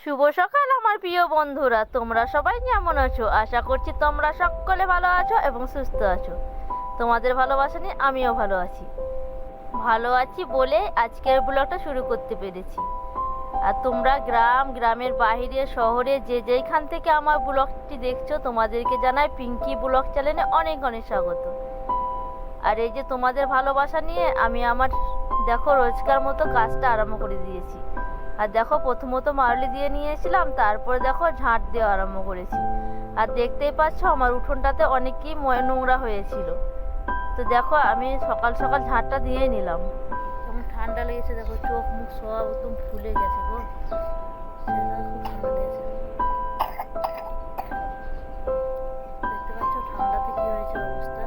শুভ সকাল আমার প্রিয় বন্ধুরা, তোমরা সবাই কেমন আছো? আশা করছি তোমরা সকলে ভালো আছো এবং সুস্থ আছো। তোমাদের ভালোবাসা নিয়ে আমিও ভালো আছি। ভালো আছি বলে আজকের ব্লগটা শুরু করতে পেরেছি। আর তোমরা গ্রামের বাইরে শহরে যে যেইখান থেকে আমার ব্লগটি দেখছো, তোমাদেরকে জানাই পিঙ্কি ব্লগ চ্যানেলে অনেক অনেক স্বাগত। আর এই যে তোমাদের ভালোবাসা নিয়ে আমি আমার দেখো রোজকার মতো কাজটা আরম্ভ করে দিয়েছি। আর দেখো প্রথমত মারলি দিয়ে নিয়েছিলাম, তারপরে দেখো ঝাঁট দেওয়া আরম্ভ করেছি। আর দেখতেই পাচ্ছ আমার উঠোনটাতে অনেকই নোংরা হয়েছিল। তো দেখো আমি সকাল সকাল ঝাঁটটা দিয়ে নিলাম। কেমন ঠান্ডা লেগেছে দেখো, চোখ মুখ সব একদম ফুলে গেছে গো। খুব ঠান্ডা লেগেছে, দেখতে পাচ্ছ ঠান্ডাতে কি হয়েছে অবস্থা।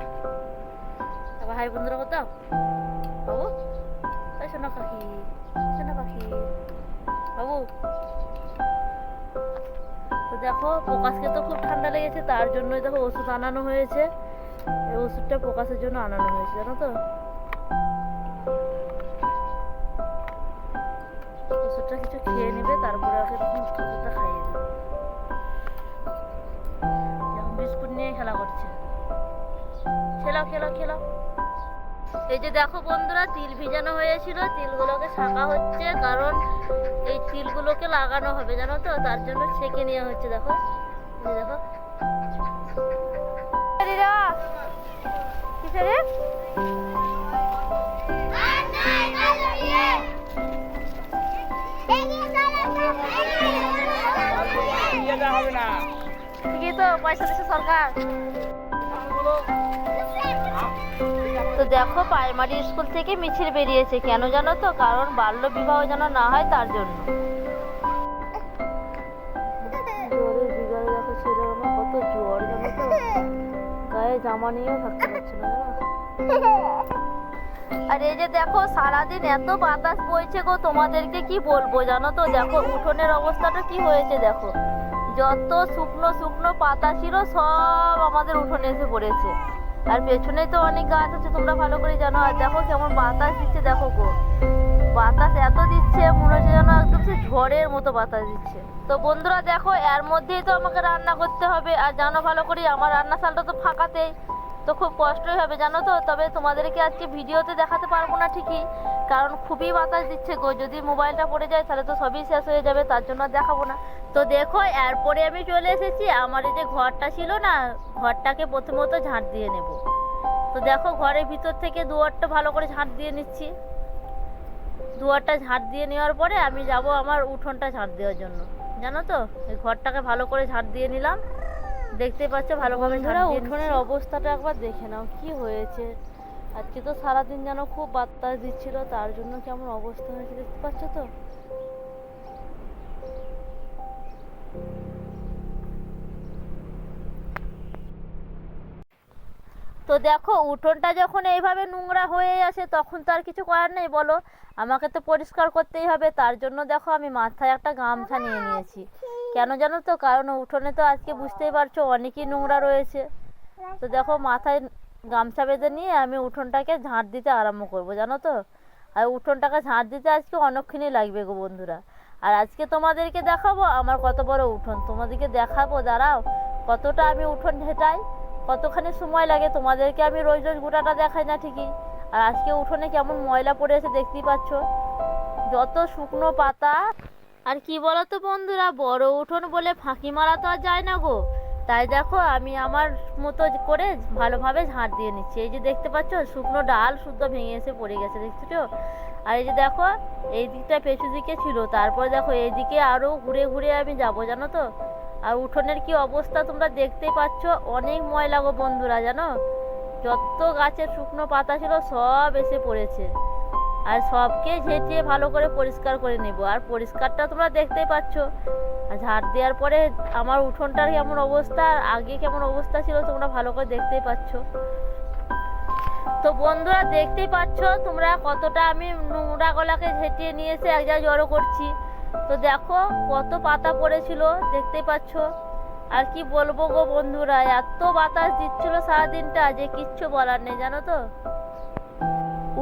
আবার হাই বন্ধুরা কোথাও বাবু, সোনা পাখি, সোনা পাখি বাবু। তো দেখো প্রকাশকে তো খুব ঠান্ডা লেগেছে, তার জন্যই দেখো ওষুধ আনানো হয়েছে। এই ওষুধটা প্রকাশের জন্য আনানো হয়েছে, জানো তো। ওষুধটা কিছু খেয়ে নেবে, তারপরে ওকে তখন ওষুধটা খাইয়ে দেবে। এখন বিস্কুট নিয়ে খেলা করছে। খেলাও খেলাও খেলাও। এই যে দেখো বন্ধুরা, তিল ভিজানো হয়েছিল, তিলগুলোকে ছাঁকা হচ্ছে, কারণ এই তিলগুলোকে লাগানো হবে জানো তো, তার জন্য ছেঁকে নেওয়া হচ্ছে। দেখো দেখো কিসেরে ঠিকই তো, পয়সা দিচ্ছে সরকার। তো দেখো প্রাইমারি স্কুল থেকে মিছিল বেরিয়েছে, কেন জানো তো? কারণ বাল্য বিবাহ যেন না হয় তার জন্য। দেখো ছেলের আমার কত জ্বর জানো তো, গায়ে জামা নিয়েও থাকতে পারছে না জানো। আর এই যে দেখো সারাদিন এত বাতাস বইছে গো, তোমাদেরকে কি বলবো জানো তো। দেখো উঠোনের অবস্থাটা কি হয়েছে দেখো, যত শুকনো শুকনো পাতা ছিল সব আমাদের উঠোনে এসে পড়েছে। আর পেছনেই তো অনেক গাছ আছে, তোমরা ভালো করে জানো। আর দেখো কেমন বাতাস দিচ্ছে দেখো গো, বাতাস এত দিচ্ছে মনে হচ্ছে যেন একদম সে ঝড়ের মতো বাতাস দিচ্ছে। তো বন্ধুরা দেখো এর মধ্যেই তো আমাকে রান্না করতে হবে, আর জানো ভালো করে আমার রান্নাশালটা তো ফাঁকাতেই, তো খুব কষ্টই হবে জানো তো। তবে তোমাদেরকে আজকে ভিডিওতে দেখাতে পারবো না ঠিকই, কারণ খুবই বাতাস দিচ্ছে গো। যদি মোবাইলটা পড়ে যায় তাহলে তো সবই শেষ হয়ে যাবে, তার জন্য দেখাবো না। তো দেখো এরপরে আমি চলে এসেছি আমার এই যে ঘরটা ছিল না, ঘরটাকে প্রথমত ঝাঁট দিয়ে নেব। তো দেখো ঘরের ভিতর থেকে দুয়ারটা ভালো করে ঝাঁট দিয়ে নিচ্ছি। দুয়ারটা ঝাঁট দিয়ে নেওয়ার পরে আমি যাব আমার উঠোনটা ঝাঁট দেওয়ার জন্য, জানো তো। এই ঘরটাকে ভালো করে ঝাঁট দিয়ে নিলাম, দেখতে পাচ্ছ ভালোভাবে। ধরো উঠোনের অবস্থাটা একবার দেখে নাও কি হয়েছে। আজকে তো সারাদিন যেন খুব বাতাস দিচ্ছিল, তার জন্য কেমন অবস্থা হয়েছে দেখতে পাচ্ছ তো। তো দেখো উঠোনটা যখন এইভাবে নোংরা হয়ে আসে তখন তো আর কিছু করার নেই বলো, আমাকে তো পরিষ্কার করতেই হবে। তার জন্য দেখো আমি মাথায় একটা গামছা নিয়ে নিয়েছি। কেন জানো তো? কারণ উঠোনে তো আজকে বুঝতেই পারছো অনেকই নোংরা রয়েছে। তো দেখো মাথায় গামছা বেঁধে নিয়ে আমি উঠোনটাকে ঝাঁট দিতে আরম্ভ করবো, জানো তো। আর উঠোনটাকে ঝাঁট দিতে আজকে অনেকক্ষণই লাগবে গো বন্ধুরা। আর আজকে তোমাদেরকে দেখাবো আমার কত বড় উঠোন, তোমাদেরকে দেখাবো, দাঁড়াও কতটা আমি উঠোন ঝেঁটাই, কতখানি সময় লাগে। তোমাদেরকে আমি রোজ রোজ গোটাটা দেখাই না ঠিকই। আর আজকে উঠোনে কেমন ময়লা পড়ে আছে দেখতেই পাচ্ছ, যত শুকনো পাতা। আর কি বলো তো বন্ধুরা, বড় উঠোন বলে ফাঁকি মারা তো আর যায় না গো। তাই দেখো আমি আমার মতো করে ভালোভাবে ঝাঁট দিয়ে নিচ্ছি। এই যে দেখতে পাচ্ছ শুকনো ডাল শুদ্ধ ভেঙে এসে পড়ে গেছে, দেখছো। আর এই যে দেখো এই দিকটা পেছু দিকে ছিল, তারপরে দেখো এইদিকে আরও ঘুরে ঘুরে আমি যাবো, জানো তো। আর উঠোনের কি অবস্থা তোমরা দেখতেই পাচ্ছ, অনেক ময়লা গো বন্ধুরা, জানো। যত গাছের শুকনো পাতা ছিল সব এসে পড়েছে। আর সবকে ঝেঁটিয়ে ভালো করে পরিষ্কার করে নেব। আর পরিষ্কারটা তোমরা দেখতেই পাচ্ছ। আর ঝাড় দেওয়ার পরে আমার উঠোনটার কেমন অবস্থা আর আগে কেমন অবস্থা ছিল তোমরা ভালো করে দেখতেই পাচ্ছ। তো বন্ধুরা দেখতেই পাচ্ছ তোমরা কতটা আমি নোংরা গলাকে ঝেঁটিয়ে নিয়ে এসে এক জায়গায় জড়ো করছি। তো দেখো কত পাতা পড়েছিল দেখতেই পাচ্ছ। আর কি বলবো গো বন্ধুরা, এত বাতাস দিচ্ছিল সারাদিনটা যে কিচ্ছু বলার নেই, জানো তো।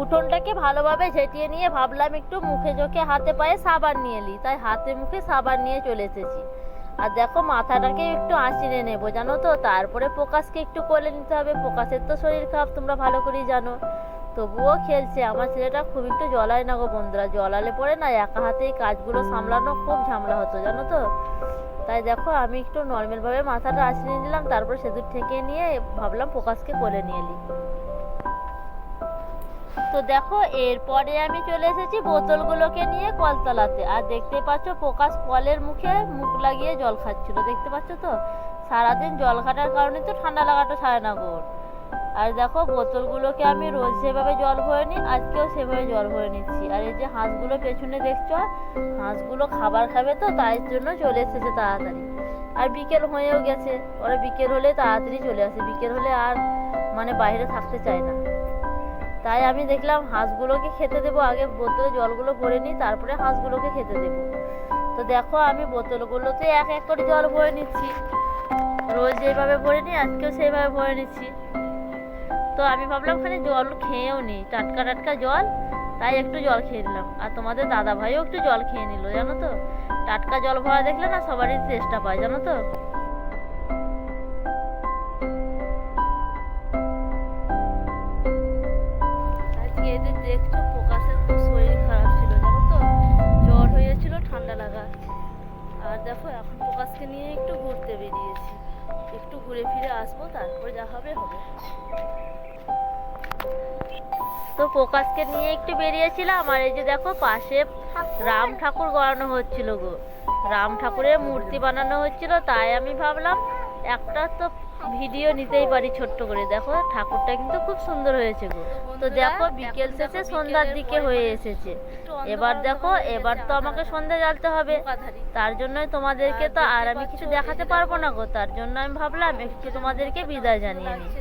উঠোনটাকে ভালোভাবে ঝেঁটিয়ে নিয়ে ভাবলাম একটু মুখে চোখে হাতে পায়ে সাবান নিয়ে নিই, তাই হাতে মুখে সাবান নিয়ে চলে এসেছি। আর দেখো মাথাটাকে একটু আঁচড়ে নেবো জানো তো, তারপরে প্রকাশকে একটু কোলে নিতে হবে। প্রকাশের তো শরীর খারাপ তোমরা ভালো করেই জানো, তবুও খেলছে। আমার ছেলেটা খুব একটু জলায় না গো বন্ধুরা, জলালে পরে না একা হাতে এই কাজগুলো সামলানো খুব ঝামেলা হতো জানো তো। তাই দেখো আমি একটু নর্মালভাবে মাথাটা আঁচড়ে নিলাম, তারপর সেদূর থেকে নিয়ে ভাবলাম প্রকাশকে কোলে নিয়ে নিই। তো দেখো এরপরে আমি চলে এসেছি বোতলগুলোকে নিয়ে কলতলাতে। আর দেখতে পাচ্ছ প্রকাশ কলের মুখে মুখ লাগিয়ে জল খাচ্ছিল, দেখতে পাচ্ছ তো। সারাদিন জল খাটার কারণে তো ঠান্ডা লাগাটা ছাড়ে না গো। আর দেখো বোতলগুলোকে আমি রোজ যেভাবে জল ভরে নিই, আজকেও সেভাবে জল ভরে নিচ্ছি। আর এই যে হাঁসগুলো পেছনে দেখছো, হাঁসগুলো খাবার খাবে তো, তাই জন্য চলে এসেছে তাড়াতাড়ি। আর বিকেল হয়েও গেছে, ওরা বিকেল হলে তাড়াতাড়ি চলে আসে, বিকেল হলে আর মানে বাইরে থাকতে চায় না। তাই আমি দেখলাম হাঁসগুলোকে খেতে দেবো, আগে বোতলে জলগুলো ভরে নিই, তারপরে হাঁসগুলোকে খেতে দেবো। তো দেখো আমি বোতলগুলোতে এক এক করে জল ভরে নিচ্ছি, রোজ যেভাবে ভরে নিই আজকেও সেইভাবে ভরে নিচ্ছি। তো আমি ভাবলাম খালি জল খেয়েও নিই, টাটকা টাটকা জল, তাই একটু জল খেয়ে নিলাম। আর তোমাদের দাদা ভাইও একটু জল খেয়ে নিল জানো তো। টাটকা জল ভরা দেখলে না সবারই চেষ্টা পায় জানো তো। আজকে এদের দেখছো প্রকাশের খুব শরীর খারাপ ছিল জানো তো, জ্বর হয়েছিল, ঠান্ডা লাগা। আর দেখো এখন প্রকাশকে নিয়ে একটু ঘুরতে বেরিয়েছি, একটু ঘুরে ফিরে আসবো, তারপরে যা হবে হবে। তো প্রকাশকে নিয়ে একটু বেরিয়েছিলাম। আর এই যে দেখো পাশে রাম ঠাকুর গড়ানো হচ্ছিল গো, রাম ঠাকুরের মূর্তি বানানো হচ্ছিল, তাই আমি ভাবলাম একটা তো ভিডিও নিতেই পারি ছোট্ট করে। দেখো ঠাকুরটা কিন্তু খুব সুন্দর হয়েছে গো। তো দেখো বিকেল শেষে সন্ধ্যার দিকে হয়ে এসেছে। এবার দেখো এবার তো আমাকে সন্ধ্যা জ্বালতে হবে, তার জন্যই তোমাদেরকে তো আর আমি কিছু দেখাতে পারবো না গো, তার জন্য আমি ভাবলাম একটু তোমাদেরকে বিদায় জানিয়ে নিই।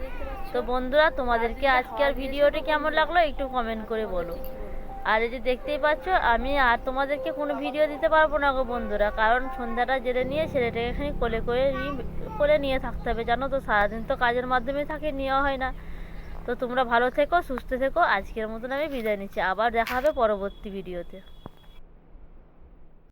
তো বন্ধুরা তোমাদেরকে আজকের ভিডিওটি কেমন লাগলো একটু কমেন্ট করে বলো। আর এই যে দেখতেই পাচ্ছ আমি আর তোমাদেরকে কোনো ভিডিও দিতে পারবো না গো বন্ধুরা, কারণ সন্ধ্যাটা জেলে নিয়ে ছেলেটাকে এখানে কোলে নিয়ে থাকতে হবে জানো তো। সারাদিন তো কাজের মাধ্যমে থাকে, নেওয়া হয় না। তো তোমরা ভালো থেকো, সুস্থ থেকো, আজকের মতন আমি বিদায় নিচ্ছি, আবার দেখা হবে পরবর্তী ভিডিওতে।